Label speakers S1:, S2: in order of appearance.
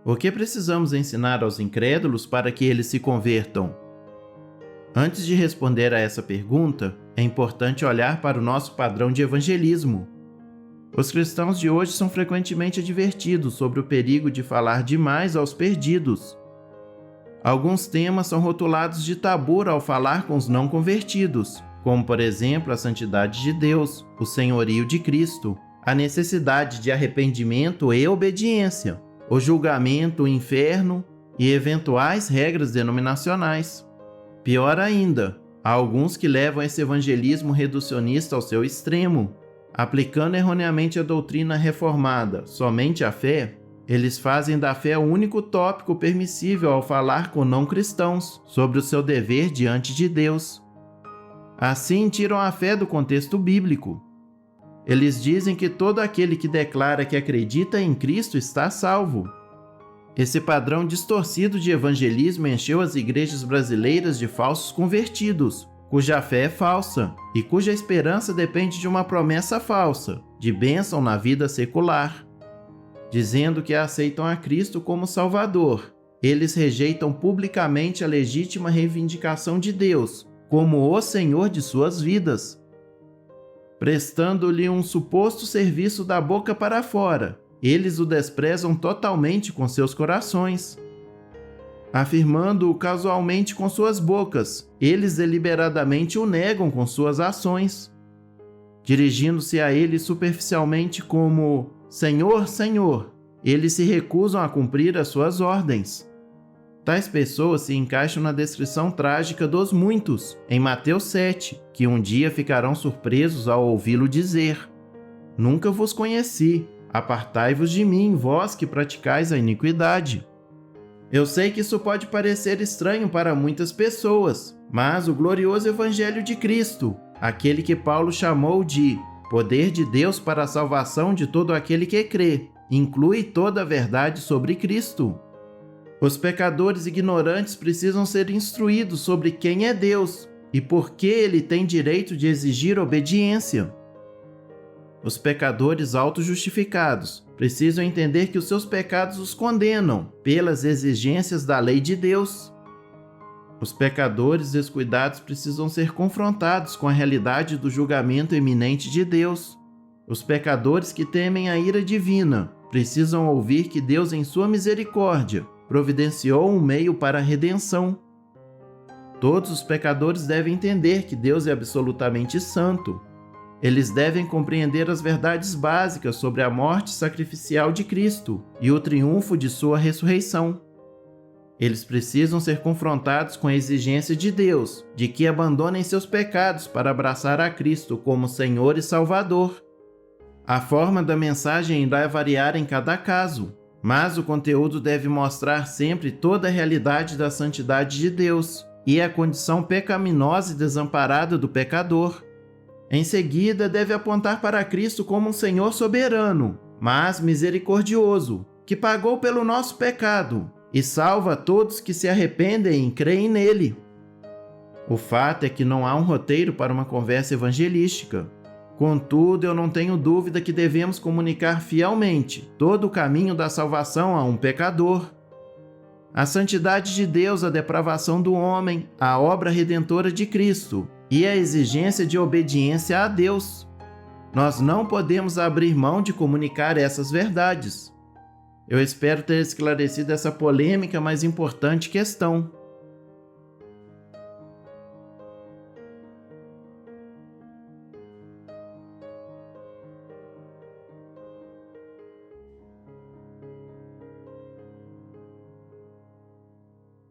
S1: O que precisamos ensinar aos incrédulos para que eles se convertam? Antes de responder a essa pergunta, é importante olhar para o nosso padrão de evangelismo. Os cristãos de hoje são frequentemente advertidos sobre o perigo de falar demais aos perdidos. Alguns temas são rotulados de tabu ao falar com os não convertidos, como, por exemplo, a santidade de Deus, o senhorio de Cristo, a necessidade de arrependimento e obediência, o julgamento, o inferno e eventuais regras denominacionais. Pior ainda, há alguns que levam esse evangelismo reducionista ao seu extremo. Aplicando erroneamente a doutrina reformada somente à fé, eles fazem da fé o único tópico permissível ao falar com não-cristãos sobre o seu dever diante de Deus. Assim, tiram a fé do contexto bíblico. Eles dizem que todo aquele que declara que acredita em Cristo está salvo. Esse padrão distorcido de evangelismo encheu as igrejas brasileiras de falsos convertidos, cuja fé é falsa e cuja esperança depende de uma promessa falsa, de bênção na vida secular. Dizendo que aceitam a Cristo como Salvador, eles rejeitam publicamente a legítima reivindicação de Deus como o Senhor de suas vidas. Prestando-lhe um suposto serviço da boca para fora, eles o desprezam totalmente com seus corações. Afirmando-o casualmente com suas bocas, eles deliberadamente o negam com suas ações. Dirigindo-se a ele superficialmente como Senhor, Senhor, eles se recusam a cumprir as suas ordens. Tais pessoas se encaixam na descrição trágica dos muitos, em Mateus 7, que um dia ficarão surpresos ao ouvi-lo dizer: Nunca vos conheci, apartai-vos de mim, vós que praticais a iniquidade. Eu sei que isso pode parecer estranho para muitas pessoas, mas o glorioso Evangelho de Cristo, aquele que Paulo chamou de poder de Deus para a salvação de todo aquele que crê, inclui toda a verdade sobre Cristo. Os pecadores ignorantes precisam ser instruídos sobre quem é Deus e por que ele tem direito de exigir obediência. Os pecadores autojustificados precisam entender que os seus pecados os condenam pelas exigências da lei de Deus. Os pecadores descuidados precisam ser confrontados com a realidade do julgamento iminente de Deus. Os pecadores que temem a ira divina precisam ouvir que Deus, em sua misericórdia, providenciou um meio para a redenção. Todos os pecadores devem entender que Deus é absolutamente santo. Eles devem compreender as verdades básicas sobre a morte sacrificial de Cristo e o triunfo de sua ressurreição. Eles precisam ser confrontados com a exigência de Deus de que abandonem seus pecados para abraçar a Cristo como Senhor e Salvador. A forma da mensagem irá variar em cada caso, mas o conteúdo deve mostrar sempre toda a realidade da santidade de Deus e a condição pecaminosa e desamparada do pecador. Em seguida, deve apontar para Cristo como um Senhor soberano, mas misericordioso, que pagou pelo nosso pecado e salva todos que se arrependem e creem nele. O fato é que não há um roteiro para uma conversa evangelística. Contudo, eu não tenho dúvida que devemos comunicar fielmente todo o caminho da salvação a um pecador. A santidade de Deus, a depravação do homem, a obra redentora de Cristo e a exigência de obediência a Deus. Nós não podemos abrir mão de comunicar essas verdades. Eu espero ter esclarecido essa polêmica, mas importante questão.